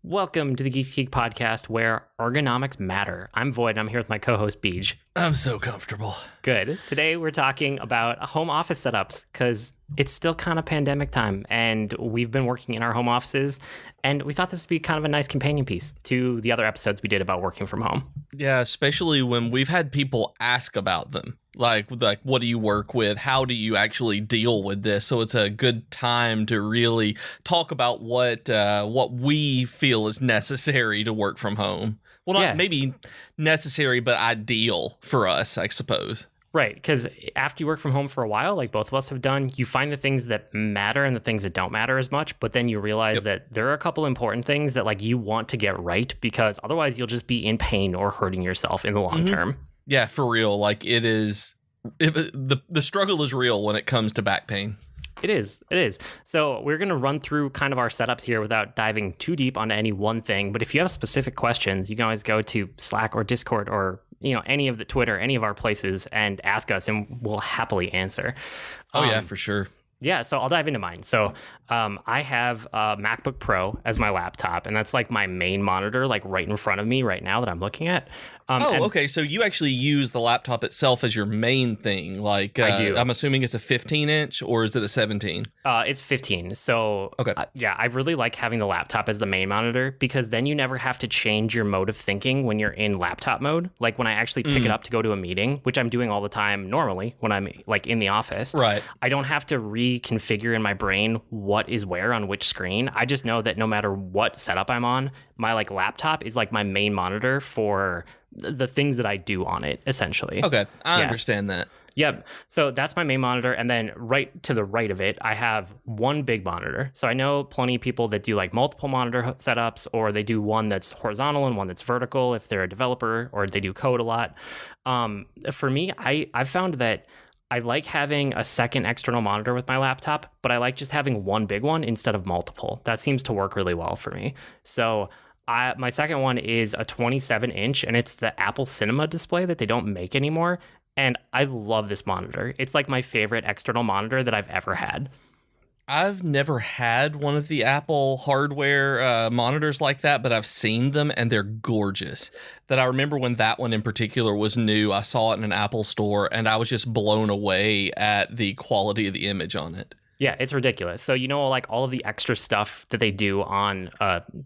Welcome to the Geek podcast where ergonomics matter. I'm Void and I'm here with my co-host Beej. I'm so comfortable. Good. Today we're talking about home office setups because it's still kind of pandemic time and we've been working in our home offices, and we thought this would be kind of a nice companion piece to the other episodes we did about working from home. Yeah, especially when we've had people ask about them. Like, what do you work with? How do you actually deal with this? So it's a good time to really talk about what we feel is necessary to work from home. Well, not maybe necessary, but ideal for us, I suppose. Right, because after you work from home for a while, like both of us have done, you find the things that matter and the things that don't matter as much, but then you realize that there are a couple important things that like you want to get right, because otherwise you'll just be in pain or hurting yourself in the long term. Yeah, for real. Like the struggle is real when it comes to back pain. It is. So we're going to run through kind of our setups here without diving too deep onto any one thing. But if you have specific questions, you can always go to Slack or Discord or, any of the Twitter, any of our places, and ask us, and we'll happily answer. Yeah, for sure. Yeah, so I'll dive into mine. So I have a MacBook Pro as my laptop, and that's like my main monitor, like right in front of me right now that I'm looking at. Okay. So you actually use the laptop itself as your main thing. Like, I do. I'm assuming it's a 15-inch, or is it a 17? It's 15. So okay. I really like having the laptop as the main monitor, because then you never have to change your mode of thinking when you're in laptop mode. Like when I actually pick it up to go to a meeting, which I'm doing all the time normally when I'm like in the office. Right. I don't have to reconfigure in my brain what is where on which screen. I just know that no matter what setup I'm on, my like laptop is like my main monitor for the things that I do on it, essentially. Okay, I understand that. Yep. So that's my main monitor. And then right to the right of it, I have one big monitor. So I know plenty of people that do like multiple monitor setups, or they do one that's horizontal and one that's vertical if they're a developer, or they do code a lot. For me, I've found that I like having a second external monitor with my laptop, but I like just having one big one instead of multiple. That seems to work really well for me. So my second one is a 27-inch, and it's the Apple Cinema display that they don't make anymore. And I love this monitor. It's like my favorite external monitor that I've ever had. I've never had one of the Apple hardware monitors like that, but I've seen them and they're gorgeous. That I remember when that one in particular was new, I saw it in an Apple store and I was just blown away at the quality of the image on it. Yeah, it's ridiculous. So, like all of the extra stuff that they do on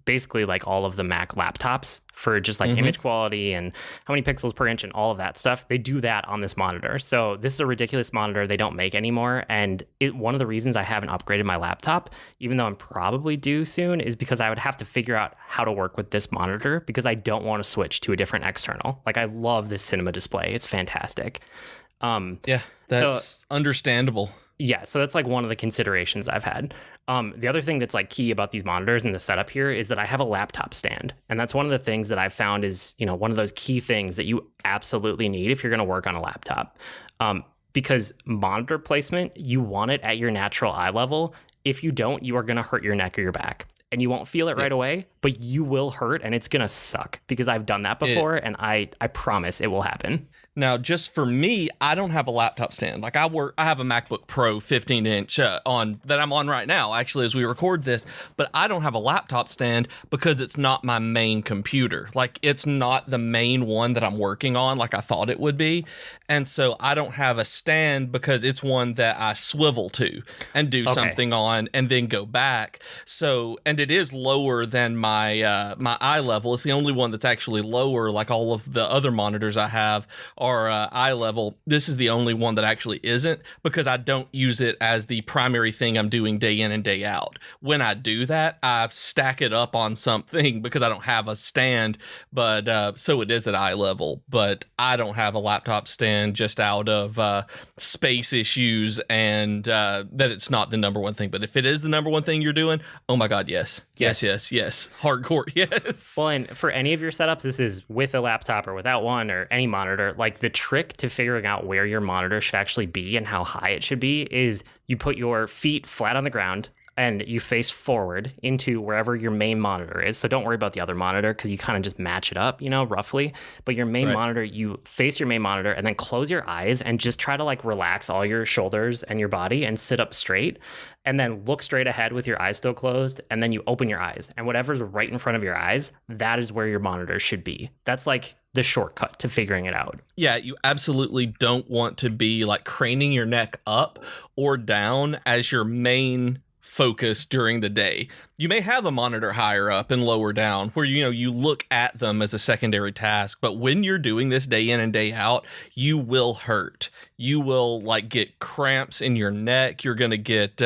basically like all of the Mac laptops for just like image quality and how many pixels per inch and all of that stuff, they do that on this monitor. So this is a ridiculous monitor they don't make anymore. And one of the reasons I haven't upgraded my laptop, even though I'm probably due soon, is because I would have to figure out how to work with this monitor, because I don't want to switch to a different external. Like I love this cinema display. It's fantastic. Yeah, that's understandable. Yeah, so that's like one of the considerations I've had. The other thing that's like key about these monitors and the setup here is that I have a laptop stand. And that's one of the things that I've found is, one of those key things that you absolutely need if you're going to work on a laptop. Because monitor placement, you want it at your natural eye level. If you don't, you are going to hurt your neck or your back. And you won't feel it right away, but you will hurt, and it's going to suck, because I've done that before, and I promise it will happen. Now, just for me, I don't have a laptop stand. Like I have a MacBook Pro 15-inch that I'm on right now, actually, as we record this, but I don't have a laptop stand because it's not my main computer. Like it's not the main one that I'm working on like I thought it would be. And so I don't have a stand because it's one that I swivel to and do something on and then go back. So, and it is lower than my my eye level. It's the only one that's actually lower. Like all of the other monitors I have are eye level. This is the only one that actually isn't, because I don't use it as the primary thing I'm doing day in and day out. When I do that, I stack it up on something because I don't have a stand, but so it is at eye level. But I don't have a laptop stand just out of space issues and that it's not the number one thing. But if it is the number one thing you're doing, oh my God, yes. Hardcore, yes. Well, and for any of your setups, this is with a laptop or without one or any monitor, like the trick to figuring out where your monitor should actually be and how high it should be is you put your feet flat on the ground and you face forward into wherever your main monitor is. So don't worry about the other monitor because you kind of just match it up, roughly. But your main monitor, you face your main monitor and then close your eyes and just try to like relax all your shoulders and your body and sit up straight. And then look straight ahead with your eyes still closed. And then you open your eyes. And whatever's right in front of your eyes, that is where your monitor should be. That's like the shortcut to figuring it out. Yeah, you absolutely don't want to be like craning your neck up or down as your main focus during the day. You may have a monitor higher up and lower down where, you look at them as a secondary task. But when you're doing this day in and day out, you will hurt. You will like get cramps in your neck. You're going to get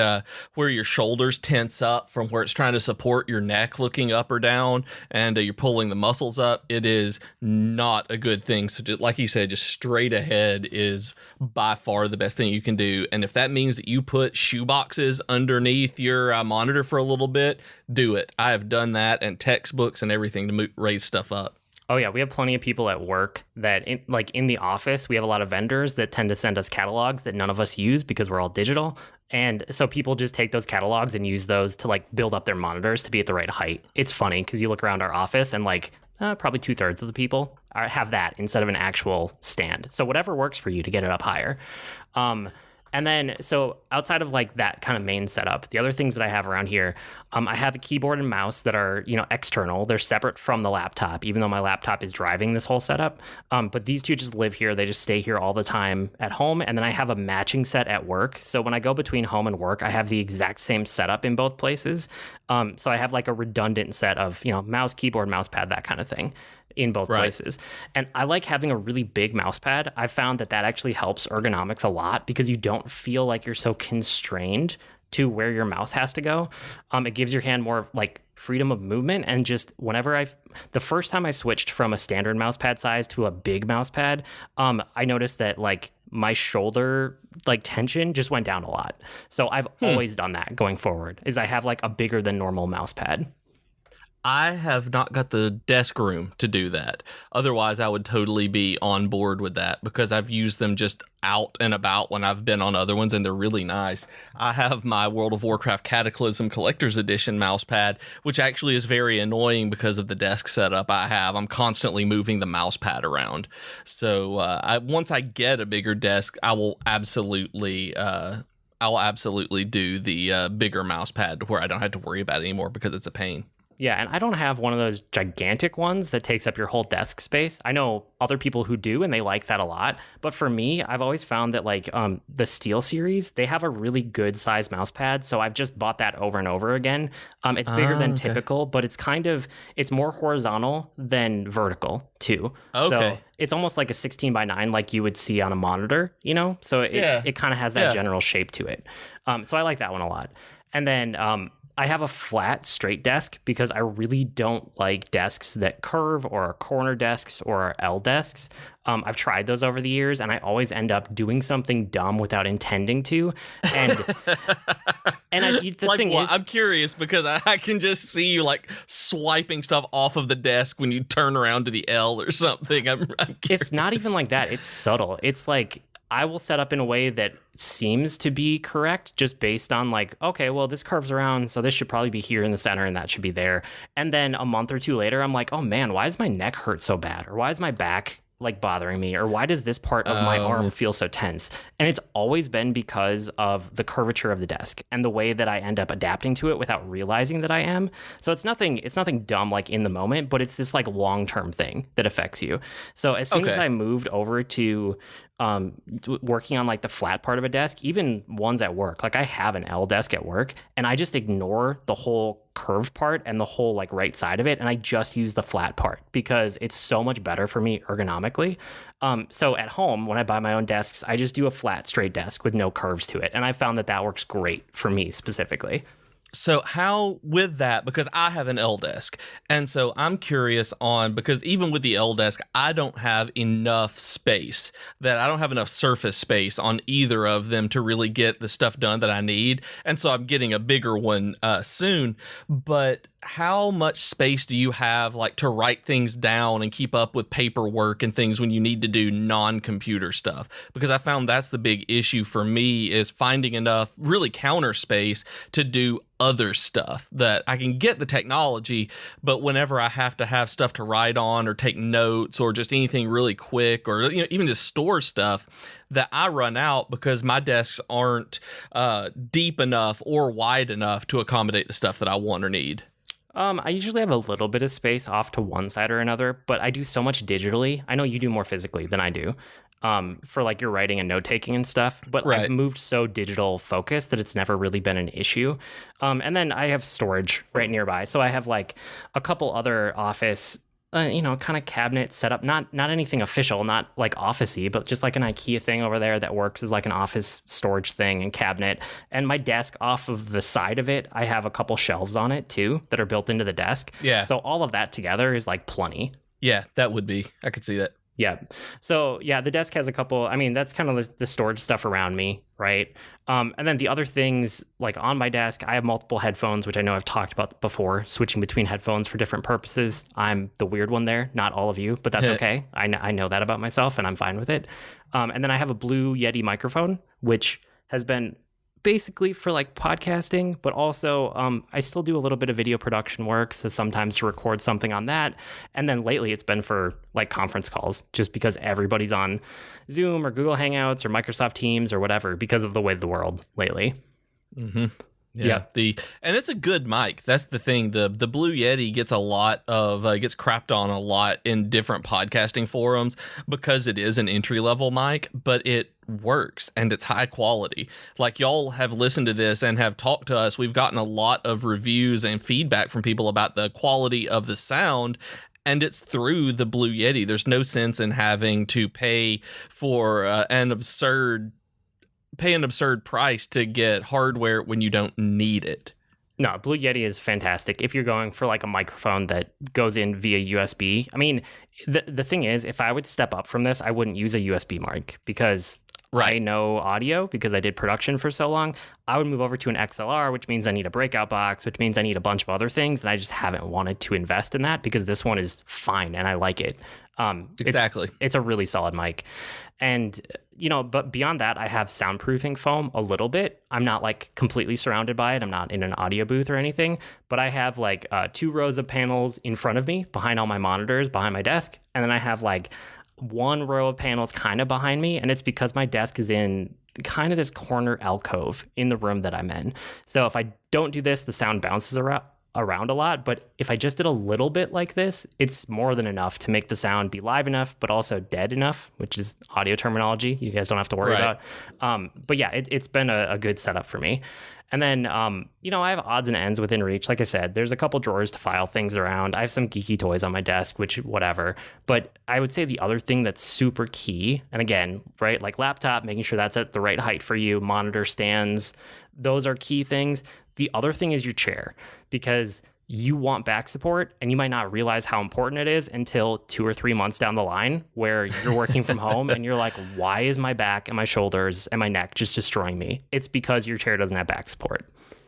where your shoulders tense up from where it's trying to support your neck looking up or down, and you're pulling the muscles up. It is not a good thing. So just, like you said, just straight ahead is by far the best thing you can do. And if that means that you put shoe boxes underneath your monitor for a little bit, do it. I have done that, and textbooks and everything to raise stuff up. Oh yeah, we have plenty of people at work that, in the office, we have a lot of vendors that tend to send us catalogs that none of us use because we're all digital. And so people just take those catalogs and use those to like build up their monitors to be at the right height. It's funny because you look around our office and probably 2/3 of the people have that instead of an actual stand. So whatever works for you to get it up higher. And then, so outside of like that kind of main setup, the other things that I have around here, I have a keyboard and mouse that are, external. They're separate from the laptop, even though my laptop is driving this whole setup. But these two just live here. They just stay here all the time at home. And then I have a matching set at work. So when I go between home and work, I have the exact same setup in both places. So I have like a redundant set of, mouse, keyboard, mouse pad, that kind of thing in both places. And I like having a really big mouse pad. I've found that actually helps ergonomics a lot because you don't feel like you're so constrained to where your mouse has to go. It gives your hand more like freedom of movement. And just the first time I switched from a standard mouse pad size to a big mouse pad, I noticed that like my shoulder like tension just went down a lot. So I've always done that going forward, is I have like a bigger than normal mouse pad. I have not got the desk room to do that. Otherwise, I would totally be on board with that because I've used them just out and about when I've been on other ones, and they're really nice. I have my World of Warcraft Cataclysm Collector's Edition mouse pad, which actually is very annoying because of the desk setup I have. I'm constantly moving the mouse pad around. So once I get a bigger desk, I'll absolutely do the bigger mouse pad where I don't have to worry about it anymore because it's a pain. Yeah, and I don't have one of those gigantic ones that takes up your whole desk space. I know other people who do, and they like that a lot. But for me, I've always found that like the Steel series, they have a really good size mouse pad. So I've just bought that over and over again. It's bigger than typical, but it's more horizontal than vertical too. Okay. So it's almost like a 16:9 like you would see on a monitor, So it kind of has that general shape to it. So I like that one a lot. And then I have a flat, straight desk because I really don't like desks that curve or are corner desks or are L desks. I've tried those over the years, and I always end up doing something dumb without intending to. I'm curious because I can just see you like swiping stuff off of the desk when you turn around to the L or something. I'm It's not even like that. It's subtle. It's like I will set up in a way that seems to be correct just based on like, okay, well, this curves around, so this should probably be here in the center and that should be there. And then a month or two later, I'm like, oh man, why does my neck hurt so bad? Or why is my back like bothering me? Or why does this part of my arm feel so tense? And it's always been because of the curvature of the desk and the way that I end up adapting to it without realizing that I am. So it's nothing dumb like in the moment, but it's this like long-term thing that affects you. So as soon as I moved over to working on like the flat part of a desk, even ones at work, like I have an L desk at work, and I just ignore the whole curved part and the whole like right side of it, and I just use the flat part because it's so much better for me ergonomically. So at home, when I buy my own desks, I just do a flat, straight desk with no curves to it, and I found that works great for me specifically. So how with that, because I have an L desk, and so I'm curious because even with the L desk, I don't have enough space, that I don't have enough surface space on either of them to really get the stuff done that I need. And so I'm getting a bigger one soon. But how much space do you have like to write things down and keep up with paperwork and things when you need to do non-computer stuff? Because I found that's the big issue for me, is finding enough really counter space to do other stuff. That I can get the technology, but whenever I have to have stuff to write on or take notes or just anything really quick, or even just store stuff, that I run out because my desks aren't deep enough or wide enough to accommodate the stuff that I want or need. I usually have a little bit of space off to one side or another, but I do so much digitally. I know you do more physically than I do, for like your writing and note taking and stuff, but Right. I've moved so digital focused that it's never really been an issue. And then I have storage right nearby. So I have like a couple other office, kind of cabinet setup, not anything official, not like office-y, but just like an IKEA thing over there that works as like an office storage thing and cabinet. And my desk, off of the side of it, I have a couple shelves on it too that are built into the desk. Yeah. So all of that together is like plenty. Yeah, that would be. I could see that. Yeah. So yeah, the desk has a couple, that's kind of the storage stuff around me, right? And then the other things, like on my desk, I have multiple headphones, which I know I've talked about before, switching between headphones for different purposes. I'm the weird one there, not all of you, but that's okay. I know that about myself and I'm fine with it. And then I have a Blue Yeti microphone, which has been basically for like podcasting, but also I still do a little bit of video production work, so sometimes to record something on that. And then lately it's been for like conference calls, just because everybody's on Zoom or Google Hangouts or Microsoft Teams or whatever, because of the way of the world lately. Mm-hmm. Yeah. And it's a good mic. That's the thing. The Blue Yeti gets a lot of gets crapped on a lot in different podcasting forums because it is an entry level mic, but it works and it's high quality. Like, y'all have listened to this and have talked to us. We've gotten a lot of reviews and feedback from people about the quality of the sound. And it's through the Blue Yeti. There's no sense in having to pay for an absurd price to get hardware when you don't need it. No, Blue Yeti is fantastic if you're going for like a microphone that goes in via USB. The thing is, if I would step up from this, I wouldn't use a USB mic because I know audio, because I did production for so long. I would move over to an XLR, which means I need a breakout box, which means I need a bunch of other things, and I just haven't wanted to invest in that because this one is fine and I like it. Exactly. It's a really solid mic. And, but beyond that, I have soundproofing foam a little bit. I'm not like completely surrounded by it. I'm not in an audio booth or anything, but I have like 2 rows of panels in front of me, behind all my monitors, behind my desk. And then I have like 1 row of panels kind of behind me. And it's because my desk is in kind of this corner alcove in the room that I'm in. So if I don't do this, the sound bounces around a lot, but if I just did a little bit like this, it's more than enough to make the sound be live enough, but also dead enough, which is audio terminology you guys don't have to worry about. But yeah, it's been a good setup for me. And then, I have odds and ends within reach. Like I said, there's a couple drawers to file things around. I have some geeky toys on my desk, which whatever. But I would say the other thing that's super key, and again, right, like laptop, making sure that's at the right height for you, monitor stands, those are key things. The other thing is your chair, because you want back support and you might not realize how important it is until 2 or 3 months down the line where you're working from home and you're like, why is my back and my shoulders and my neck just destroying me? It's because your chair doesn't have back support.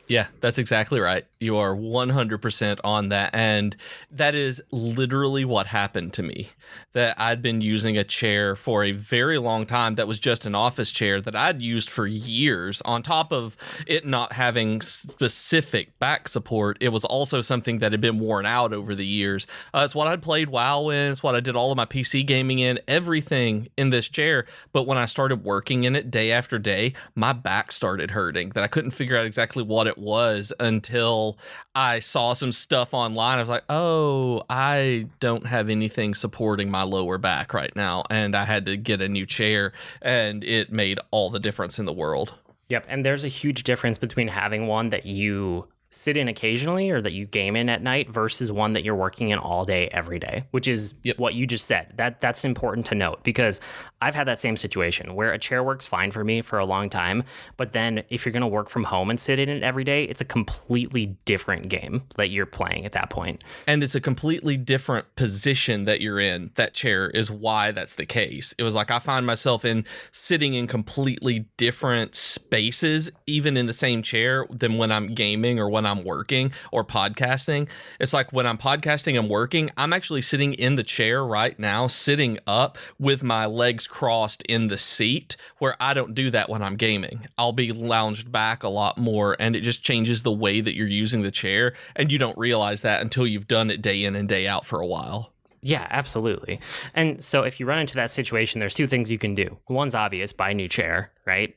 Yeah, that's exactly right. You are 100% on that. And that is literally what happened to me. That I'd been using a chair for a very long time that was just an office chair that I'd used for years. On top of it not having specific back support, it was also something that had been worn out over the years. It's what I'd played WoW in. It's what I did all of my PC gaming in, everything in this chair. But when I started working in it day after day, my back started hurting. That I couldn't figure out exactly what it was until I saw some stuff online. I was like, oh, I don't have anything supporting my lower back right now. And I had to get a new chair, and it made all the difference in the world. Yep. And there's a huge difference between having one that you sit in occasionally or that you game in at night versus one that you're working in all day, every day, which is what you just said. That's important to note, because I've had that same situation where a chair works fine for me for a long time. But then if you're going to work from home and sit in it every day, it's a completely different game that you're playing at that point. And it's a completely different position that you're in. That chair is why that's the case. It was like I find myself sitting in completely different spaces, even in the same chair, than when I'm gaming or when when I'm working or podcasting. It's like when I'm podcasting and working, I'm actually sitting in the chair right now, sitting up with my legs crossed in the seat, where I don't do that when I'm gaming. I'll be lounged back a lot more, and it just changes the way that you're using the chair, and you don't realize that until you've done it day in and day out for a while. Yeah, absolutely. And so if you run into that situation, there's two things you can do. One's obvious, buy a new chair, right?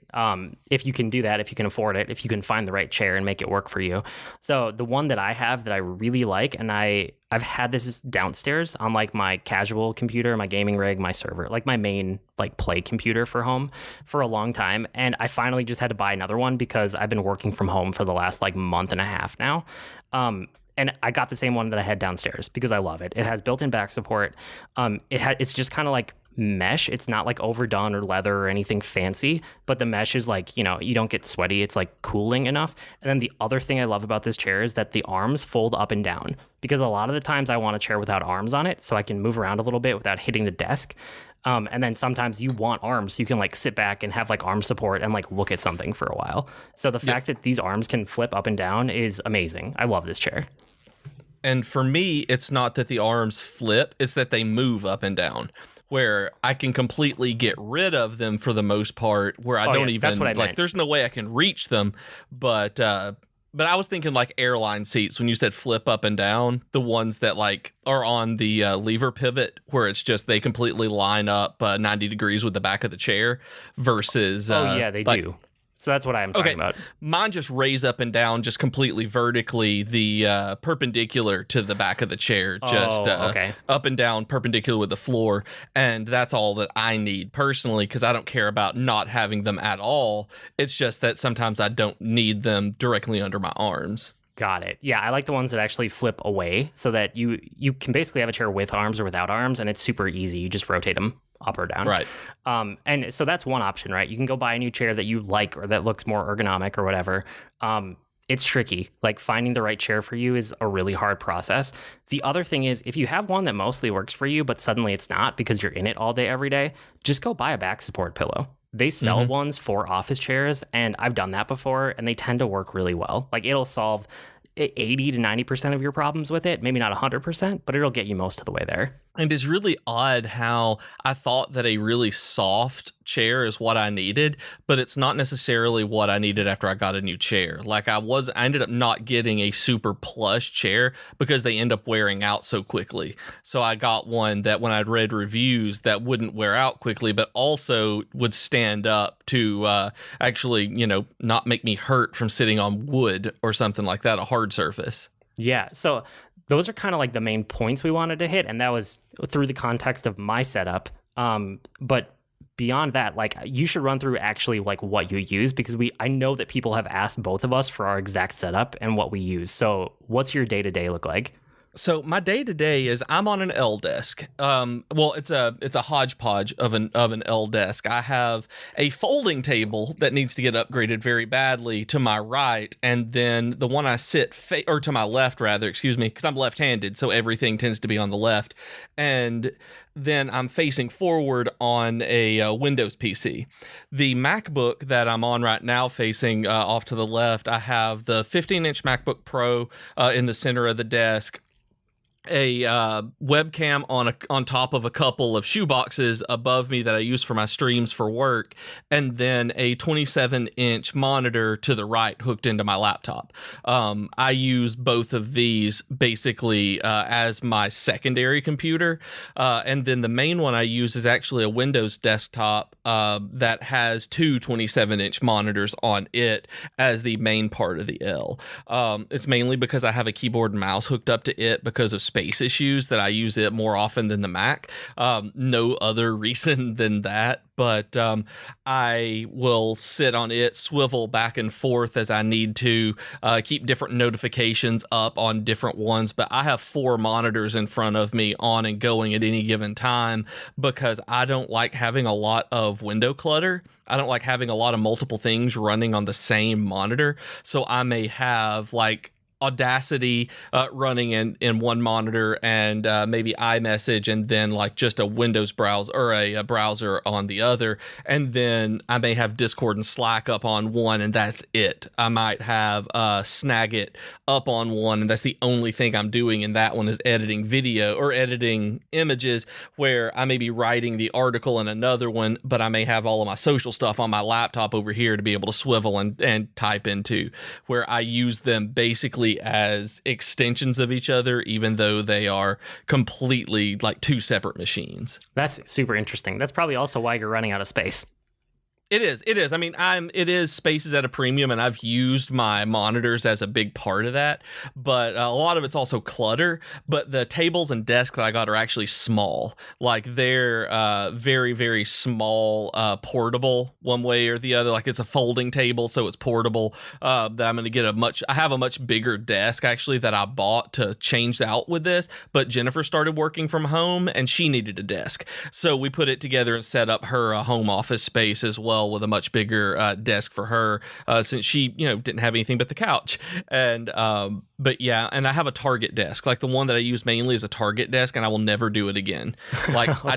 If you can do that, if you can afford it, if you can find the right chair and make it work for you. So the one that I have that I really like, and I've had this downstairs on like my casual computer, my gaming rig, my server, like my main like play computer for home for a long time. And I finally just had to buy another one because I've been working from home for the last like month and a half now. And I got the same one that I had downstairs because I love it. It has built-in back support. It's just kind of like mesh. It's not like overdone or leather or anything fancy, but the mesh is like, you don't get sweaty. It's like cooling enough. And then the other thing I love about this chair is that the arms fold up and down, because a lot of the times I want a chair without arms on it so I can move around a little bit without hitting the desk. And then sometimes you want arms so you can like sit back and have like arm support and like look at something for a while. So the fact that these arms can flip up and down is amazing. I love this chair. And for me, it's not that the arms flip, it's that they move up and down, where I can completely get rid of them for the most part, where I don't even, that's what I meant. There's no way I can reach them. But I was thinking like airline seats when you said flip up and down, the ones that like are on the lever pivot, where it's just they completely line up 90 degrees with the back of the chair versus. They do. So that's what I'm talking about. Mine just raise up and down, just completely vertically, the perpendicular to the back of the chair, just up and down, perpendicular with the floor. And that's all that I need personally, because I don't care about not having them at all. It's just that sometimes I don't need them directly under my arms. Got it. Yeah, I like the ones that actually flip away so that you can basically have a chair with arms or without arms, and it's super easy. You just rotate them up or down. Right. And so that's one option, right? You can go buy a new chair that you like or that looks more ergonomic or whatever. It's tricky. Like finding the right chair for you is a really hard process. The other thing is, if you have one that mostly works for you, but suddenly it's not because you're in it all day, every day, just go buy a back support pillow. They sell ones for office chairs, and I've done that before, and they tend to work really well. Like it'll solve 80 to 90% of your problems with it. Maybe not 100%, but it'll get you most of the way there. And it's really odd how I thought that a really soft chair is what I needed, but it's not necessarily what I needed after I got a new chair. Like I ended up not getting a super plush chair because they end up wearing out so quickly. So I got one that when I'd read reviews that wouldn't wear out quickly, but also would stand up to actually, not make me hurt from sitting on wood or something like that, a hard surface. Yeah. So those are kind of like the main points we wanted to hit. And that was through the context of my setup. But beyond that, like you should run through actually like what you use, because I know that people have asked both of us for our exact setup and what we use. So what's your day-to-day look like? So my day-to-day is I'm on an L desk. It's a hodgepodge of an L desk. I have a folding table that needs to get upgraded very badly to my right, and then the one I sit or to my left rather, excuse me, because I'm left-handed, so everything tends to be on the left. And then I'm facing forward on a Windows PC. The MacBook that I'm on right now, facing off to the left, I have the 15-inch MacBook Pro in the center of the desk, a webcam on top of a couple of shoe boxes above me that I use for my streams for work, and then a 27-inch monitor to the right hooked into my laptop. I use both of these basically as my secondary computer, and then the main one I use is actually a Windows desktop that has two 27-inch monitors on it as the main part of the L. It's mainly because I have a keyboard and mouse hooked up to it because of space issues that I use it more often than the Mac. No other reason than that. But I will sit on it, swivel back and forth as I need to, keep different notifications up on different ones. But I have 4 monitors in front of me on and going at any given time because I don't like having a lot of window clutter. I don't like having a lot of multiple things running on the same monitor. So I may have like Audacity running in one monitor, and maybe iMessage, and then like just a Windows browser or a browser on the other. And then I may have Discord and Slack up on one, and that's it. I might have Snagit up on one, and that's the only thing I'm doing in that one is editing video or editing images, where I may be writing the article in another one, but I may have all of my social stuff on my laptop over here to be able to swivel and type into, where I use them basically as extensions of each other, even though they are completely like two separate machines. That's super interesting. That's probably also why you're running out of space. It is. I mean, it is space is at a premium, and I've used my monitors as a big part of that. But a lot of it's also clutter. But the tables and desks that I got are actually small. Like they're very, very small, portable one way or the other. Like it's a folding table, so it's portable. That I'm going to get I have a much bigger desk actually that I bought to change out with this. But Jennifer started working from home, and she needed a desk, so we put it together and set up her home office space as well, with a much bigger desk for her, since she didn't have anything but the couch. And but yeah, and I have a Target desk, like the one that I use mainly is a Target desk, and I will never do it again. Like okay.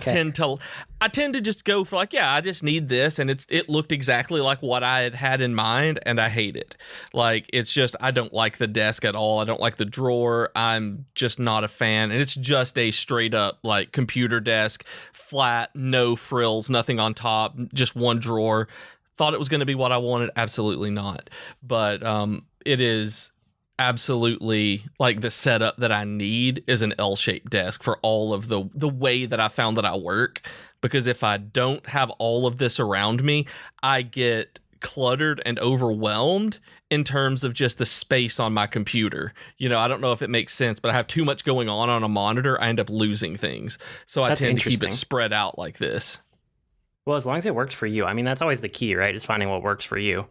I tend to just go for like, yeah, I just need this, and it looked exactly like what I had in mind, and I hate it. Like it's just, I don't like the desk at all. I don't like the drawer. I'm just not a fan, and it's just a straight up like computer desk, flat, no frills, nothing on top, just one drawer. Thought it was going to be what I wanted. Absolutely not. But it is absolutely like the setup that I need is an L-shaped desk for all of the way that I found that I work. Because if I don't have all of this around me, I get cluttered and overwhelmed in terms of just the space on my computer. I don't know if it makes sense, but I have too much going on a monitor. I end up losing things. So I tend to keep it spread out like this. Well, as long as it works for you. I mean, that's always the key, right? Is finding what works for you.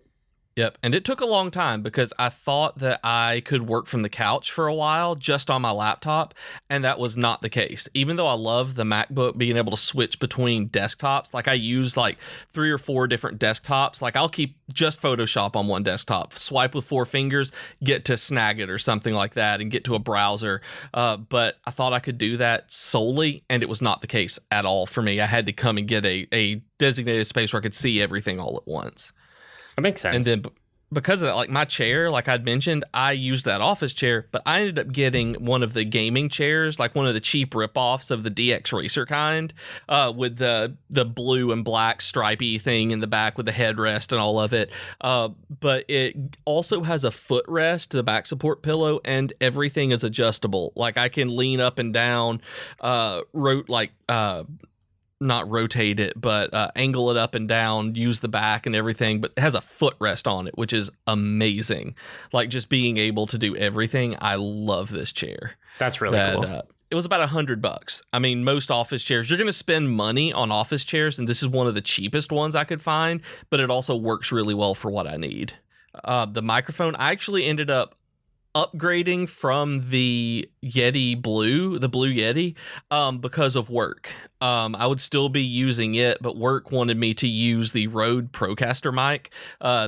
Yep. And it took a long time because I thought that I could work from the couch for a while just on my laptop. And that was not the case. Even though I love the MacBook being able to switch between desktops, like I use like 3 or 4 different desktops. Like I'll keep just Photoshop on one desktop, swipe with 4 fingers, get to Snagit or something like that and get to a browser. But I thought I could do that solely, and it was not the case at all for me. I had to come and get a designated space where I could see everything all at once. That makes sense. And then because of that, like my chair, like I'd mentioned, I used that office chair, but I ended up getting one of the gaming chairs, like one of the cheap ripoffs of the DX Racer kind, with the blue and black stripy thing in the back with the headrest and all of it. But it also has a footrest, the back support pillow, and everything is adjustable. Like I can lean up and down, not rotate it, but angle it up and down, use the back and everything, but it has a footrest on it, which is amazing. Like just being able to do everything. I love this chair. That's really cool. It was about $100. I mean, most office chairs, you're going to spend money on office chairs, and this is one of the cheapest ones I could find, but it also works really well for what I need. The microphone, I actually ended up upgrading from the Blue Yeti, because of work. I would still be using it, but work wanted me to use the Rode Procaster mic.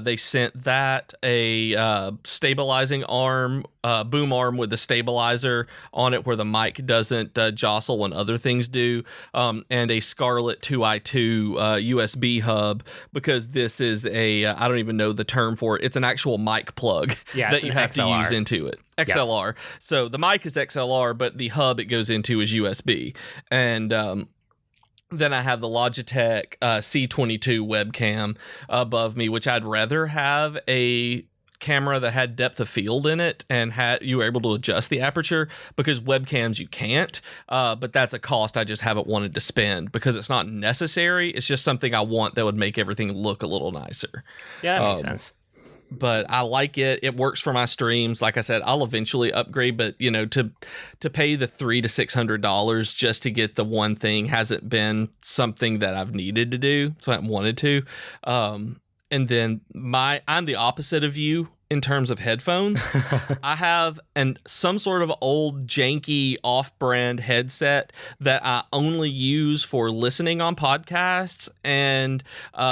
They sent that a stabilizing arm, boom arm with the stabilizer on it where the mic doesn't jostle when other things do, and a Scarlett 2i2 USB hub, because this is I don't even know the term for it. It's an actual mic plug that you have to use into it. XLR. Yep. So the mic is XLR, but the hub it goes into is USB. And then I have the Logitech C22 webcam above me, which I'd rather have a camera that had depth of field in it and you were able to adjust the aperture, because webcams you can't, but that's a cost I just haven't wanted to spend because it's not necessary. It's just something I want that would make everything look a little nicer. Yeah, that makes sense. But I like it. It works for my streams. Like I said, I'll eventually upgrade, but to pay the $300 to $600 just to get the one thing hasn't been something that I've needed to do. So I haven't wanted to. And then I'm the opposite of you in terms of headphones. I have some sort of old janky off-brand headset that I only use for listening on podcasts and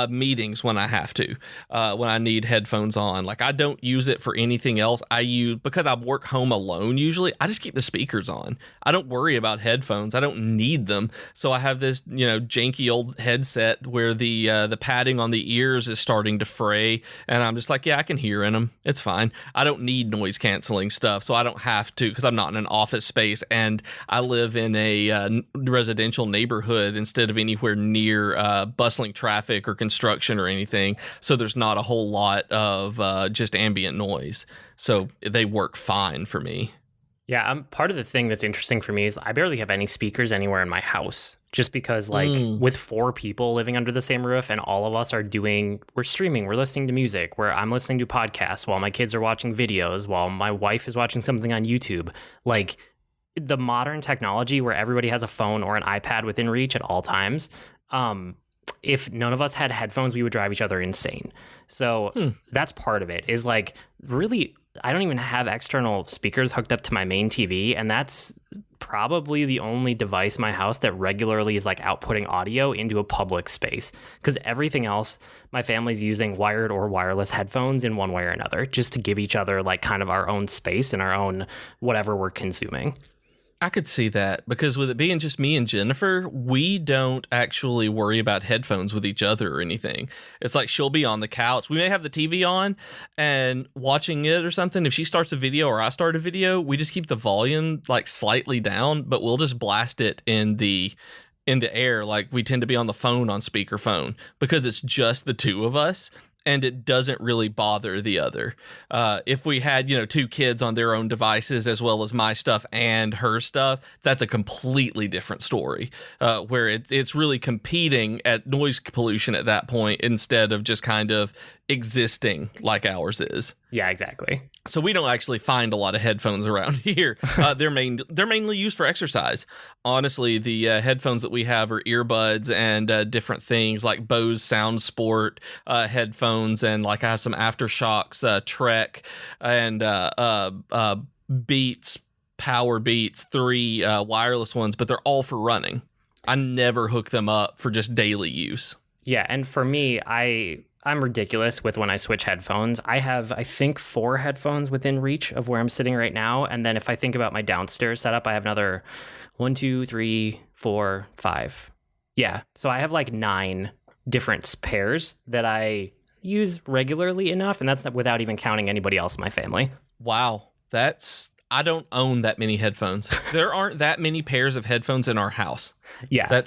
meetings when I have to, when I need headphones on. Like, I don't use it for anything else. Because I work home alone usually, I just keep the speakers on. I don't worry about headphones. I don't need them. So I have this, janky old headset where the padding on the ears is starting to fray, and I'm just like, yeah, I can hear in them. It's fine. I don't need noise canceling stuff, so I don't have to, because I'm not in an office space, and I live in a residential neighborhood instead of anywhere near bustling traffic or construction or anything. So there's not a whole lot of just ambient noise. So they work fine for me. Yeah, part of the thing that's interesting for me is I barely have any speakers anywhere in my house, just because with 4 people living under the same roof and all of us we're streaming, we're listening to music, where I'm listening to podcasts while my kids are watching videos, while my wife is watching something on YouTube. Like, the modern technology where everybody has a phone or an iPad within reach at all times, if none of us had headphones, we would drive each other insane. So that's part of it, is like, really, I don't even have external speakers hooked up to my main TV, and that's probably the only device in my house that regularly is like outputting audio into a public space, because everything else, my family's using wired or wireless headphones in one way or another, just to give each other like kind of our own space and our own whatever we're consuming. I could see that, because with it being just me and Jennifer, we don't actually worry about headphones with each other or anything. It's like, she'll be on the couch. We may have the TV on and watching it or something. If she starts a video or I start a video, we just keep the volume like slightly down, but we'll just blast it in the air. Like, we tend to be on the phone on speakerphone, because it's just the two of us. And it doesn't really bother the other. If we had, 2 kids on their own devices, as well as my stuff and her stuff, that's a completely different story, where it's really competing at noise pollution at that point, instead of just kind of existing like ours is. Yeah, exactly. So we don't actually find a lot of headphones around here. They're mainly used for exercise. Honestly, the headphones that we have are earbuds and different things like Bose Sound Sport headphones, and like I have some Aftershocks Trek and Beats, Power Beats, 3 wireless ones, but they're all for running. I never hook them up for just daily use. Yeah, and for me, I'm ridiculous with when I switch headphones. I have, I think, 4 headphones within reach of where I'm sitting right now. And then if I think about my downstairs setup, I have another 1, 2, 3, 4, 5. Yeah. So I have like 9 different pairs that I use regularly enough. And that's without even counting anybody else in my family. Wow. I don't own that many headphones. There aren't that many pairs of headphones in our house. Yeah.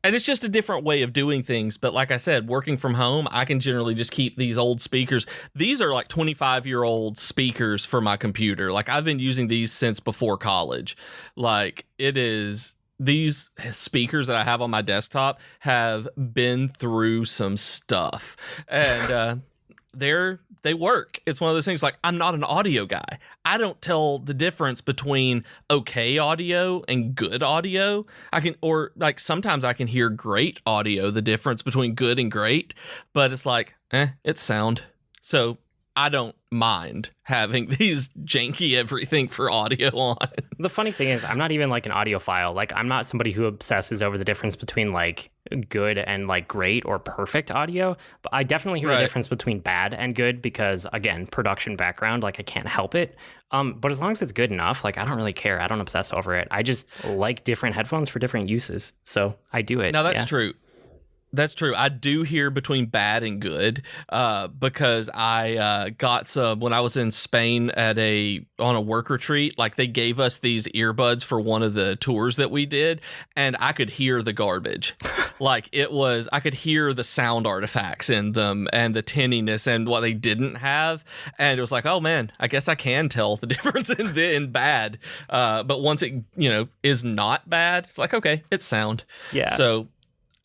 And it's just a different way of doing things. But like I said, working from home, I can generally just keep these old speakers. These are like 25-year-old speakers for my computer. Like, I've been using these since before college. Like, these speakers that I have on my desktop have been through some stuff. And they work. It's one of those things, like, I'm not an audio guy. I don't tell the difference between okay audio and good audio. Sometimes I can hear great audio, the difference between good and great, but it's like, it's sound. So I don't mind having these janky everything for audio on. The funny thing is, I'm not even like an audiophile. Like, I'm not somebody who obsesses over the difference between like good and like great or perfect audio, but I definitely hear the difference between bad and good, because again, production background, like, I can't help it. But as long as it's good enough, like, I don't really care. I don't obsess over it. I just like different headphones for different uses, so I do it. No, that's true. That's true. I do hear between bad and good, because I got some when I was in Spain on a work retreat. Like, they gave us these earbuds for one of the tours that we did, and I could hear the garbage. I could hear the sound artifacts in them and the tinniness and what they didn't have. And it was like, oh man, I guess I can tell the difference in bad. But once it, is not bad, it's like, okay, it's sound. Yeah. So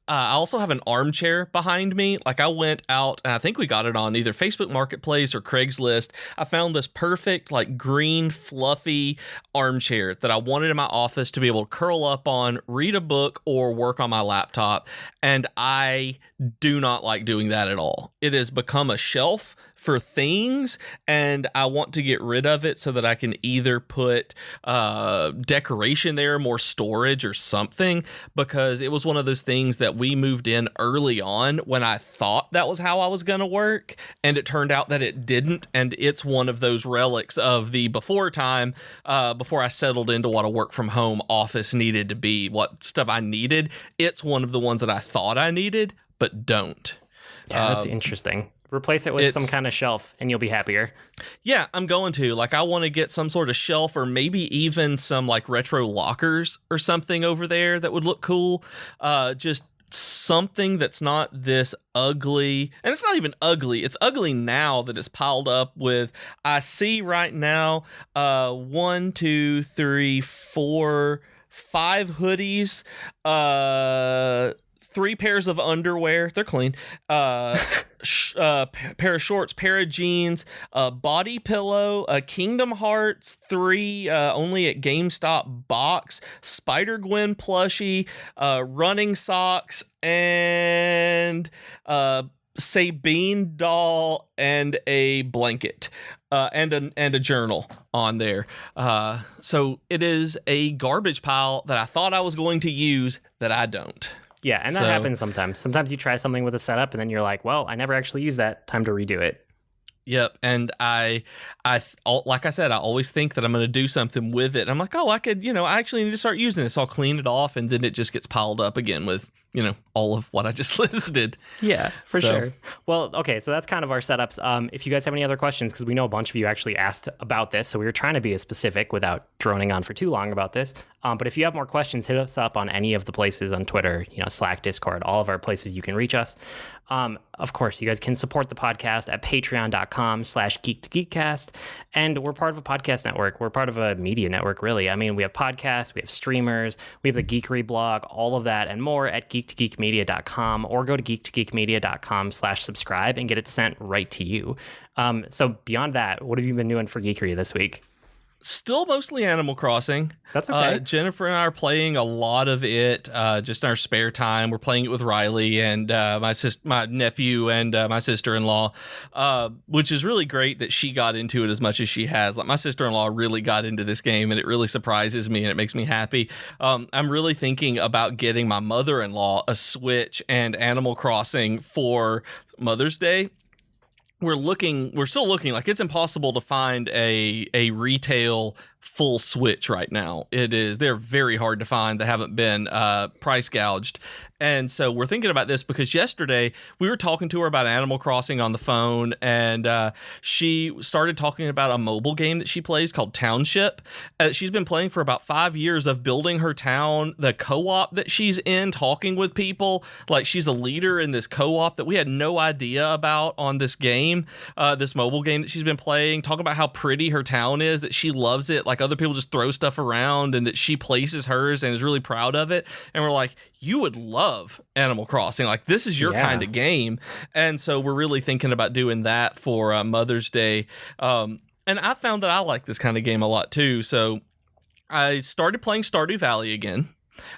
I also have an armchair behind me. Like, I went out, and I think we got it on either Facebook Marketplace or Craigslist. I found this perfect, like, green, fluffy armchair that I wanted in my office to be able to curl up on, read a book, or work on my laptop. And I do not like doing that at all. It has become a shelf for things, and I want to get rid of it so that I can either put decoration there, more storage or something, because it was one of those things that we moved in early on when I thought that was how I was going to work, and it turned out that it didn't, and it's one of those relics of the before time, before I settled into what a work from home office needed to be, what stuff I needed. It's one of the ones that I thought I needed, but don't. Yeah, that's interesting. Replace it with some kind of shelf and you'll be happier. Yeah, I'm going to. Like, I want to get some sort of shelf or maybe even some like retro lockers or something over there that would look cool. Just something that's not this ugly. And it's not even ugly. It's ugly now that it's piled up with, I see right now, 1, 2, 3, 4, 5 hoodies, 3 pairs of underwear. They're clean. Pair of shorts, pair of jeans, a body pillow, a Kingdom Hearts 3 only at GameStop box, Spider-Gwen plushie, running socks, and Sabine doll, and a blanket, and a journal on there. So it is a garbage pile that I thought I was going to use that I don't. Yeah, and that happens sometimes. Sometimes you try something with a setup, and then you're like, well, I never actually used that. Time to redo it. Yep, and I like I said, I always think that I'm going to do something with it. I'm like, oh, I could, I actually need to start using this. I'll clean it off, and then it just gets piled up again with, all of what I just listed. Yeah, for sure. Well, okay, so that's kind of our setups. If you guys have any other questions, because we know a bunch of you actually asked about this, so we were trying to be as specific without droning on for too long about this. But if you have more questions, hit us up on any of the places on Twitter, Slack, Discord, all of our places you can reach us. Of course, you guys can support the podcast at patreon.com/geek2geekcast. And we're part of a podcast network. We're part of a media network, really. I mean, we have podcasts, we have streamers, we have the Geekery blog, all of that and more at geek2geekmedia.com, or go to geek2geekmedia.com/subscribe and get it sent right to you. So beyond that, what have you been doing for Geekery this week? Still mostly Animal Crossing. That's okay. Jennifer and I are playing a lot of it just in our spare time. We're playing it with Riley and my nephew and my sister-in-law, which is really great that she got into it as much as she has. Like, my sister-in-law really got into this game, and it really surprises me, and it makes me happy. I'm really thinking about getting my mother-in-law a Switch and Animal Crossing for Mother's Day. We're still looking. Like, it's impossible to find a retail full Switch right now. They're very hard to find. They haven't been price gouged. And so we're thinking about this because yesterday we were talking to her about Animal Crossing on the phone, and she started talking about a mobile game that she plays called Township. She's been playing for about 5 years of building her town, the co-op that she's in, talking with people. Like, she's a leader in this co-op that we had no idea about on this game, this mobile game that she's been playing, talking about how pretty her town is, that she loves it. Like, other people just throw stuff around, and that she places hers and is really proud of it. And we're like, you would love Animal Crossing. Like, this is your kind of game. And so we're really thinking about doing that for Mother's Day. And I found that I like this kind of game a lot too. So I started playing Stardew Valley again.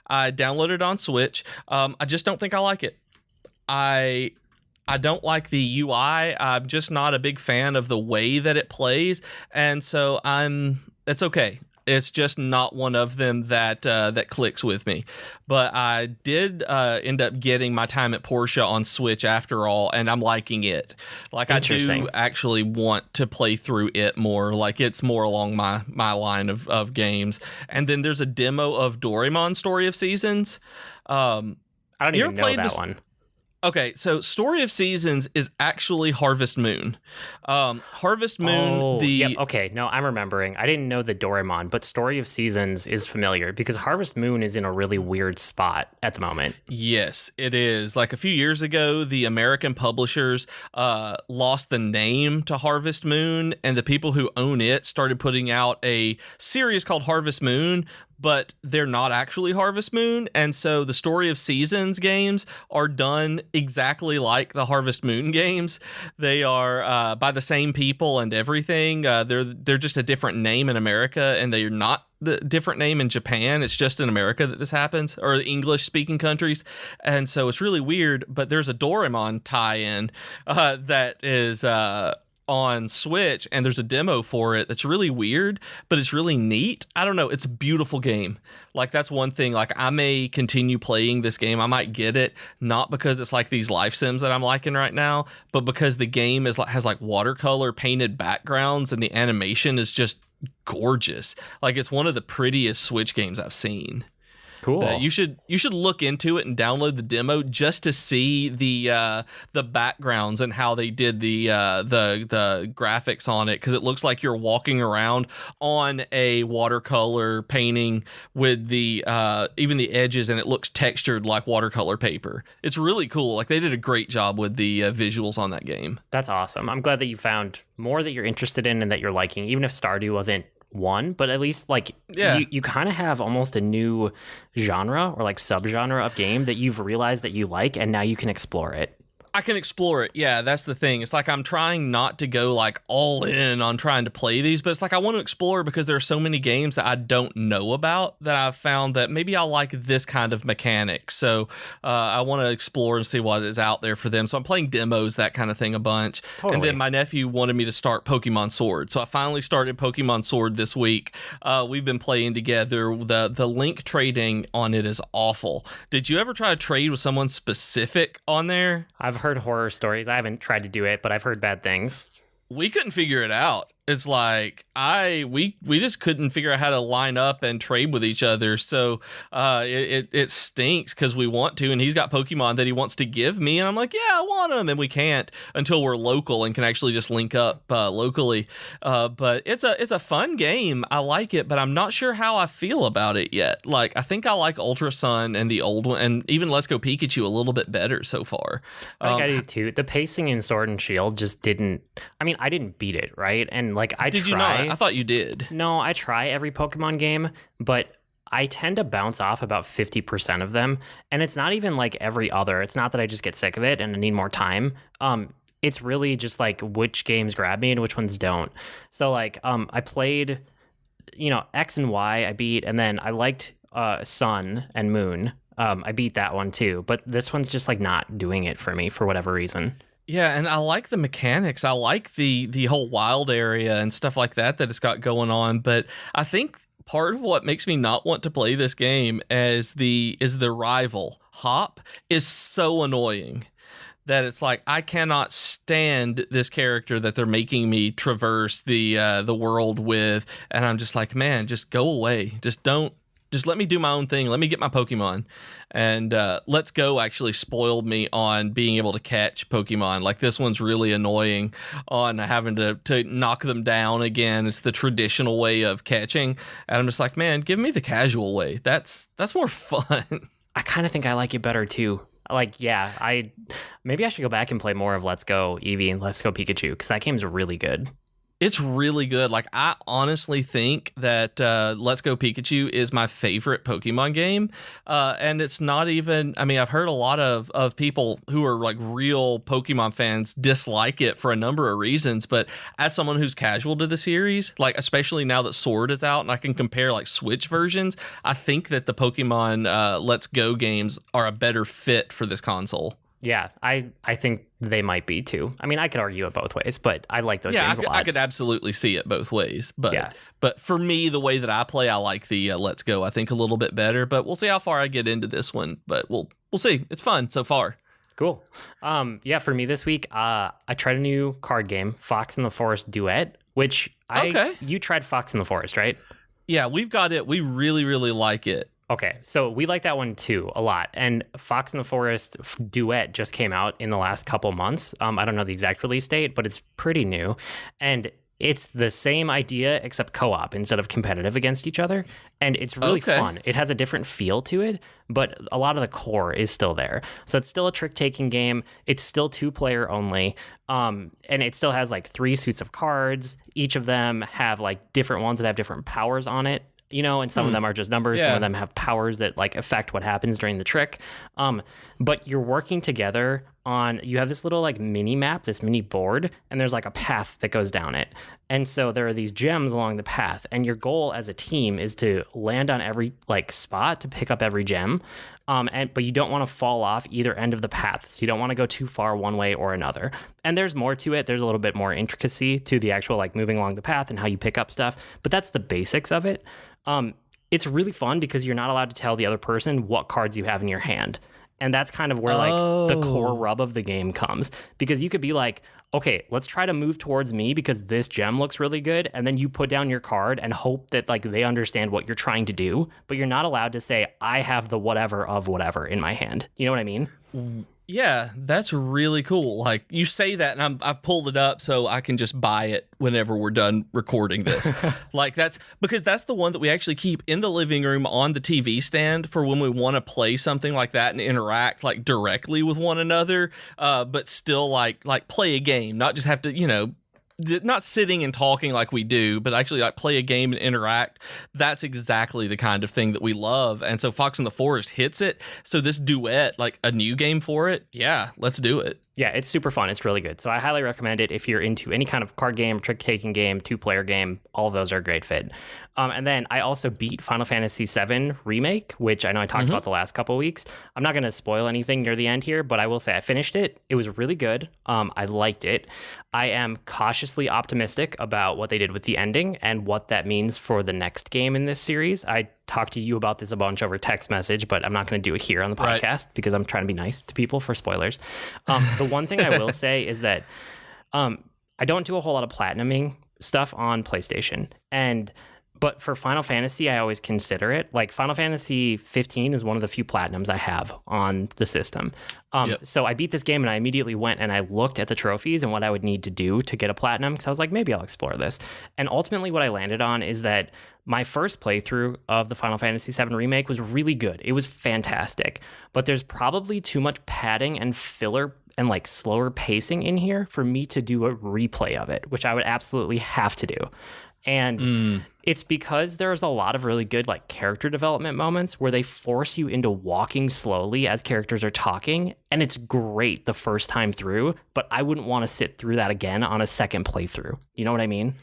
I downloaded it on Switch. I just don't think I like it. I don't like the UI. I'm just not a big fan of the way that it plays. And so it's okay. It's just not one of them that clicks with me. But I did end up getting my time at Portia on Switch after all, and I'm liking it. Like, I do actually want to play through it more. Like, it's more along my line of games. And then there's a demo of Doraemon Story of Seasons. I don't even know that one. Okay, so Story of Seasons is actually Harvest Moon. Harvest Moon, Yep, okay, no, I'm remembering. I didn't know the Doraemon, but Story of Seasons is familiar because Harvest Moon is in a really weird spot at the moment. Yes, it is. Like, a few years ago, the American publishers lost the name to Harvest Moon, and the people who own it started putting out a series called Harvest Moon, but they're not actually Harvest Moon. And so the Story of Seasons games are done exactly like the Harvest Moon games. They are by the same people and everything. They're just a different name in America, and they're not the different name in Japan. It's just in America that this happens, or English speaking countries. And so it's really weird, but there's a Doraemon tie-in that is on Switch, and there's a demo for it that's really weird, but it's really neat. I don't know. It's a beautiful game. Like, that's one thing. Like, I may continue playing this game. I might get it, not because it's like these life sims that I'm liking right now, but because the game is like has like watercolor painted backgrounds, and the animation is just gorgeous. Like, it's one of the prettiest Switch games I've seen. Cool. That you should look into it and download the demo just to see the backgrounds and how they did the graphics on it, because it looks like you're walking around on a watercolor painting with the even the edges, and it looks textured like watercolor paper. It's really cool. Like, they did a great job with the visuals on that game. That's awesome. I'm glad that you found more that you're interested in and that you're liking, even if Stardew wasn't one, but at least like you kind of have almost a new genre or like subgenre of game that you've realized that you like, and now you can explore it. I can explore it. Yeah, that's the thing. It's like I'm trying not to go like all in on trying to play these, but it's like I want to explore because there are so many games that I don't know about that I've found that maybe I like this kind of mechanic. So I want to explore and see what is out there for them. So I'm playing demos, that kind of thing, a bunch. Totally. And then my nephew wanted me to start Pokemon Sword. So I finally started Pokemon Sword this week. We've been playing together. The link trading on it is awful. Did you ever try to trade with someone specific on there? I've heard horror stories. I haven't tried to do it, but I've heard bad things. We couldn't figure it out. It's like we just couldn't figure out how to line up and trade with each other. So it stinks because we want to, and he's got Pokemon that he wants to give me, and I'm like, yeah, I want them, and we can't until we're local and can actually just link up locally. But it's a fun game. I like it, but I'm not sure how I feel about it yet. Like, I think I like Ultra Sun and the old one, and even Let's Go Pikachu a little bit better so far. I think I do too. The pacing in Sword and Shield just didn't. I mean, I didn't beat it, right? And like, Did you not? I thought you did. No, I try every Pokemon game, but I tend to bounce off about 50% of them, and it's not even like every other. It's not that I just get sick of it and I need more time. It's really just like which games grab me and which ones don't. So like, I played, X and Y I beat, and then I liked Sun and Moon. I beat that one too, but this one's just like not doing it for me for whatever reason. Yeah, and I like the mechanics. I like the whole wild area and stuff like that it's got going on. But I think part of what makes me not want to play this game is the rival. Hop is so annoying that it's like I cannot stand this character that they're making me traverse the world with, and I'm just like, man, just go away. Just let me do my own thing. Let me get my Pokemon. And Let's Go actually spoiled me on being able to catch Pokemon. Like, this one's really annoying on having to knock them down again. It's the traditional way of catching. And I'm just like, man, give me the casual way. That's more fun. I kind of think I like it better too. Like, yeah, maybe I should go back and play more of Let's Go Eevee and Let's Go Pikachu, because that game's really good. It's really good. Like, I honestly think that Let's Go Pikachu is my favorite Pokemon game. And it's not even, I mean, I've heard a lot of people who are like real Pokemon fans dislike it for a number of reasons. But as someone who's casual to the series, like, especially now that Sword is out and I can compare like Switch versions, I think that the Pokemon Let's Go games are a better fit for this console. Yeah, I think they might be too. I mean, I could argue it both ways, but I like those games a lot. I could absolutely see it both ways. But yeah. But for me, the way that I play, I like the Let's Go, I think, a little bit better. But we'll see how far I get into this one. But we'll see. It's fun so far. Cool. Yeah, for me this week, I tried a new card game, Fox and the Forest Duet, which you tried Fox and the Forest, right? Yeah, we've got it. We really, really like it. Okay, so we like that one too a lot. And Fox and the Forest Duet just came out in the last couple months. I don't know the exact release date, but it's pretty new. And it's the same idea except co-op instead of competitive against each other. And it's really fun. It has a different feel to it, but a lot of the core is still there. So it's still a trick-taking game. It's still 2-player only. And it still has like 3 suits of cards. Each of them have like different ones that have different powers on it. And some of them are just numbers. Yeah. Some of them have powers that like affect what happens during the trick. But you're working together you have this little like mini map, this mini board, and there's like a path that goes down it. And so there are these gems along the path, and your goal as a team is to land on every like spot to pick up every gem. But you don't want to fall off either end of the path. So you don't want to go too far one way or another. And there's more to it. There's a little bit more intricacy to the actual like moving along the path and how you pick up stuff. But that's the basics of it. It's really fun because you're not allowed to tell the other person what cards you have in your hand. And that's kind of where like the core rub of the game comes, because you could be like, okay, let's try to move towards me because this gem looks really good. And then you put down your card and hope that like they understand what you're trying to do. But you're not allowed to say, I have the whatever of whatever in my hand. You know what I mean? Yeah, that's really cool. Like, you say that, and I've pulled it up so I can just buy it whenever we're done recording this. Like, that's because that's the one that we actually keep in the living room on the TV stand for when we want to play something like that and interact like directly with one another, but still like play a game, not just have to, not sitting and talking like we do, but actually like play a game and interact. That's exactly the kind of thing that we love. And so Fox in the Forest hits it. So this duet, like a new game for it. Yeah, let's do it. Yeah, it's super fun. It's really good. So I highly recommend it if you're into any kind of card game, trick-taking game, two-player game. All of those are a great fit. And then I also beat Final Fantasy VII Remake, which I know I talked about the last couple of weeks. I'm not going to spoil anything near the end here, but I will say I finished it. It was really good. I liked it. I am cautiously optimistic about what they did with the ending and what that means for the next game in this series. I talked to you about this a bunch over text message, but I'm not going to do it here on the podcast because I'm trying to be nice to people for spoilers. The one thing I will say is that I don't do a whole lot of platinuming stuff on PlayStation. But for Final Fantasy, I always consider it. Like, Final Fantasy 15 is one of the few platinums I have on the system. So I beat this game and I immediately went and I looked at the trophies and what I would need to do to get a platinum, because I was like, maybe I'll explore this. And ultimately what I landed on is that my first playthrough of the Final Fantasy VII Remake was really good. It was fantastic. But there's probably too much padding and filler and like slower pacing in here for me to do a replay of it, which I would absolutely have to do. And it's because there's a lot of really good like character development moments where they force you into walking slowly as characters are talking. And it's great the first time through, but I wouldn't want to sit through that again on a second playthrough. You know what I mean?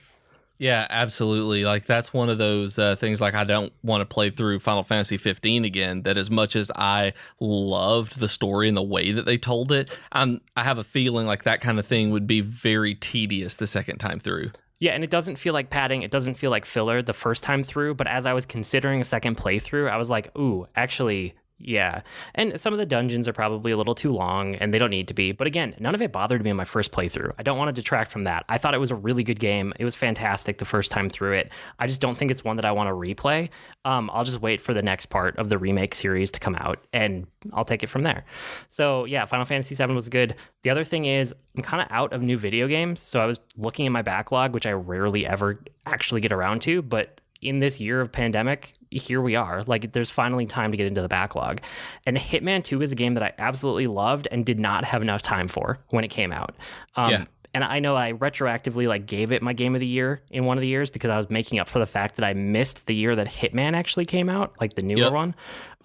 Yeah, absolutely. Like, that's one of those things, like, I don't want to play through Final Fantasy 15 again, that as much as I loved the story and the way that they told it, I have a feeling like that kind of thing would be very tedious the second time through. Yeah, and it doesn't feel like padding. It doesn't feel like filler the first time through. But as I was considering a second playthrough, I was like, ooh, actually, yeah. And some of the dungeons are probably a little too long, and they don't need to be. But again, none of it bothered me in my first playthrough. I don't want to detract from that. I thought it was a really good game. It was fantastic the first time through it. I just don't think it's one that I want to replay. I'll just wait for the next part of the remake series to come out, and I'll take it from there. So yeah, Final Fantasy VII was good. The other thing is I'm kind of out of new video games. So I was looking in my backlog, which I rarely ever actually get around to, but in this year of pandemic, here we are. Like, there's finally time to get into the backlog. And Hitman 2 is a game that I absolutely loved and did not have enough time for when it came out. And I know I retroactively like gave it my game of the year in one of the years because I was making up for the fact that I missed the year that Hitman actually came out, like the newer one.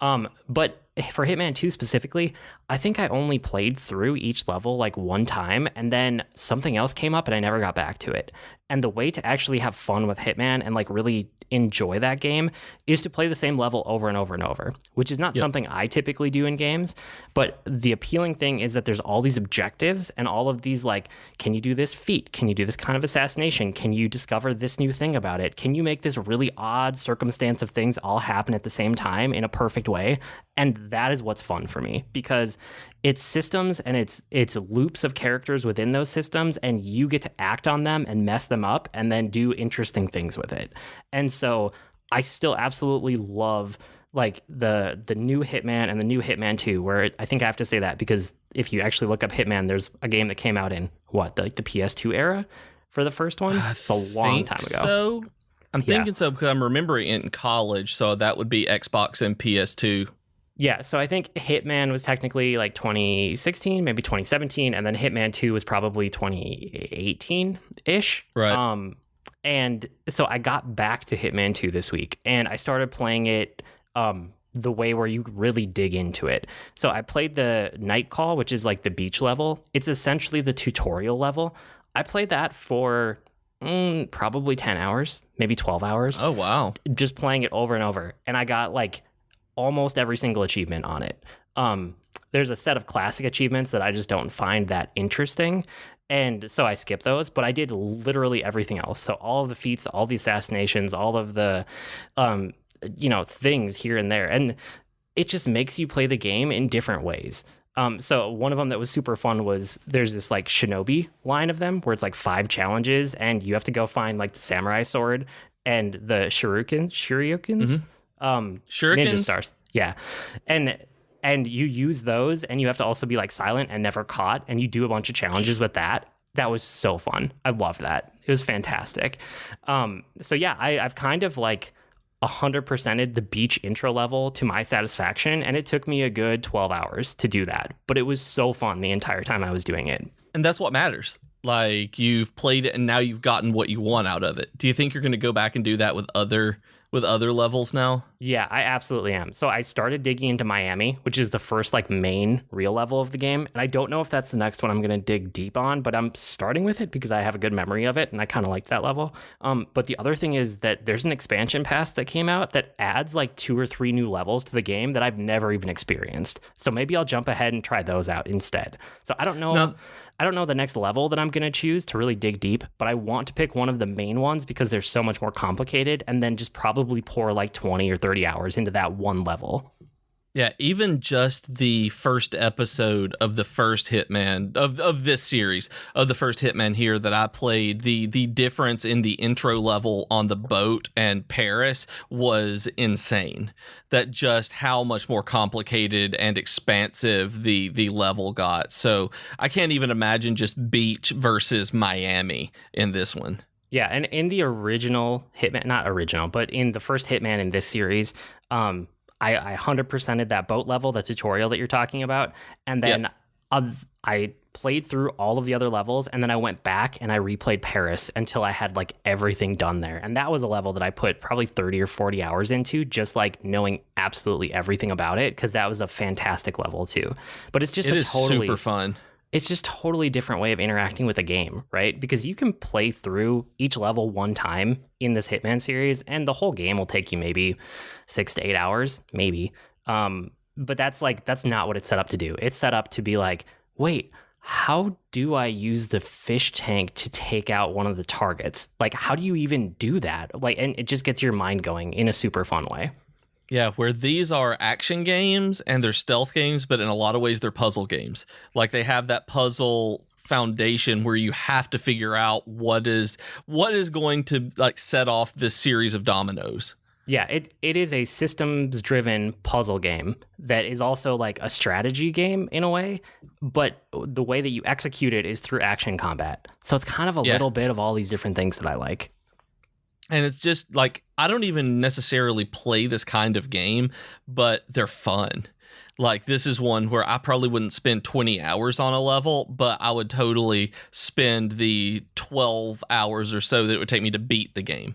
But for Hitman 2 specifically, I think I only played through each level like one time, and then something else came up and I never got back to it. And the way to actually have fun with Hitman and like really enjoy that game is to play the same level over and over and over, which is not something I typically do in games. But the appealing thing is that there's all these objectives and all of these like, can you do this feat? Can you do this kind of assassination? Can you discover this new thing about it? Can you make this really odd circumstance of things all happen at the same time in a perfect way? And that is what's fun for me, because it's systems and it's loops of characters within those systems, and you get to act on them and mess them up and then do interesting things with it. And so I still absolutely love like the new Hitman and the new Hitman 2, where I think I have to say that because if you actually look up Hitman, there's a game that came out in the PS2 era for the first one. It's a long time ago. So I'm thinking so because I'm remembering it in college. So that would be Xbox and PS2. Yeah, so I think Hitman was technically like 2016, maybe 2017, and then Hitman 2 was probably 2018-ish. Right. And so I got back to Hitman 2 this week, and I started playing it the way where you really dig into it. So I played the Night Call, which is like the beach level. It's essentially the tutorial level. I played that for probably 10 hours, maybe 12 hours. Oh, wow. Just playing it over and over. And I got like almost every single achievement on it. There's a set of classic achievements that I just don't find that interesting. And so I skipped those, but I did literally everything else. So all of the feats, all the assassinations, all of the, things here and there. And it just makes you play the game in different ways. So one of them that was super fun was there's this like shinobi line of them where it's like 5 challenges and you have to go find like the samurai sword and the shurikens, Shurikens? ninja stars. Yeah. And you use those and you have to also be like silent and never caught. And you do a bunch of challenges with that. That was so fun. I loved that. It was fantastic. So yeah, I've kind of like 100%ed the beach intro level to my satisfaction. And it took me a good 12 hours to do that. But it was so fun the entire time I was doing it. And that's what matters. Like, you've played it and now you've gotten what you want out of it. Do you think you're going to go back and do that with other levels now? Yeah, I absolutely am. So I started digging into Miami, which is the first like main real level of the game. And I don't know if that's the next one I'm going to dig deep on, but I'm starting with it because I have a good memory of it and I kind of like that level. But the other thing is that there's an expansion pass that came out that adds like 2 or 3 new levels to the game that I've never even experienced. So maybe I'll jump ahead and try those out instead. So I don't know. Now, I don't know the next level that I'm going to choose to really dig deep, but I want to pick one of the main ones because they're so much more complicated and then just probably pour like 20 or 30 hours into that one level. Yeah, even just the first episode of the first Hitman of this series, of the first Hitman here that I played, the difference in the intro level on the boat and Paris was insane. That just how much more complicated and expansive the level got. So I can't even imagine just beach versus Miami in this one. Yeah, and in the original Hitman, not original, but in the first Hitman in this series, I 100%ed that boat level, the tutorial that you're talking about. And then I played through all of the other levels. And then I went back and I replayed Paris until I had like everything done there. And that was a level that I put probably 30 or 40 hours into, just like knowing absolutely everything about it. Cause that was a fantastic level too. But it's just super fun. It's just totally different way of interacting with a game, right? Because you can play through each level one time in this Hitman series, and the whole game will take you maybe 6 to 8 hours, maybe. But that's not what it's set up to do. It's set up to be like, wait, how do I use the fish tank to take out one of the targets? Like, how do you even do that? Like, and it just gets your mind going in a super fun way. Yeah, where these are action games and they're stealth games, but in a lot of ways they're puzzle games. Like, they have that puzzle foundation where you have to figure out what is going to like set off this series of dominoes. Yeah, it is a systems-driven puzzle game that is also like a strategy game in a way, but the way that you execute it is through action combat. So it's kind of a little bit of all these different things that I like. And it's just like, I don't even necessarily play this kind of game, but they're fun. Like, this is one where I probably wouldn't spend 20 hours on a level, but I would totally spend the 12 hours or so that it would take me to beat the game.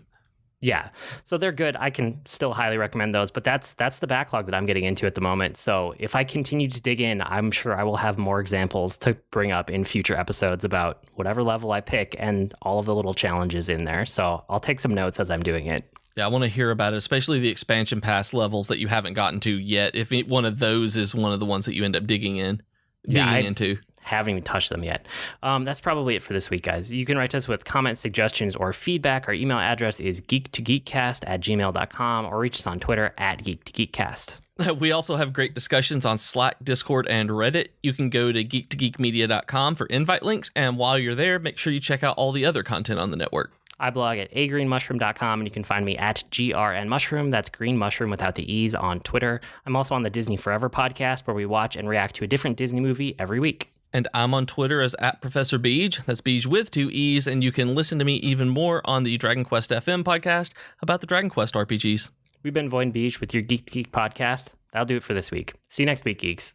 Yeah, so they're good. I can still highly recommend those, but that's the backlog that I'm getting into at the moment. So if I continue to dig in, I'm sure I will have more examples to bring up in future episodes about whatever level I pick and all of the little challenges in there. So I'll take some notes as I'm doing it. Yeah, I want to hear about it, especially the expansion pass levels that you haven't gotten to yet. If one of those is one of the ones that you end up digging into. Haven't even touched them yet. That's probably it for this week, guys. You can write to us with comments, suggestions, or feedback. Our email address is geek2geekcast@gmail.com, or reach us on Twitter @geek2geekcast. We also have great discussions on Slack, Discord, and Reddit. You can go to geek2geekmedia.com for invite links, and while you're there, make sure you check out all the other content on the network. I blog at agreenmushroom.com, and you can find me at grnmushroom. That's green mushroom without the E's on Twitter. I'm also on the Disney Forever podcast, where we watch and react to a different Disney movie every week. And I'm on Twitter as @Professor Beej. That's Beej with 2 E's. And you can listen to me even more on the Dragon Quest FM podcast about the Dragon Quest RPGs. We've been Void and Beej with your Geek to Geek podcast. That'll do it for this week. See you next week, geeks.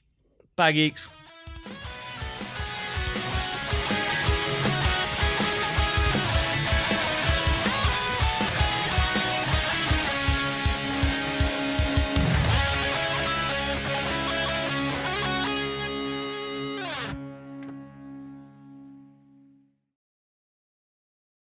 Bye, geeks.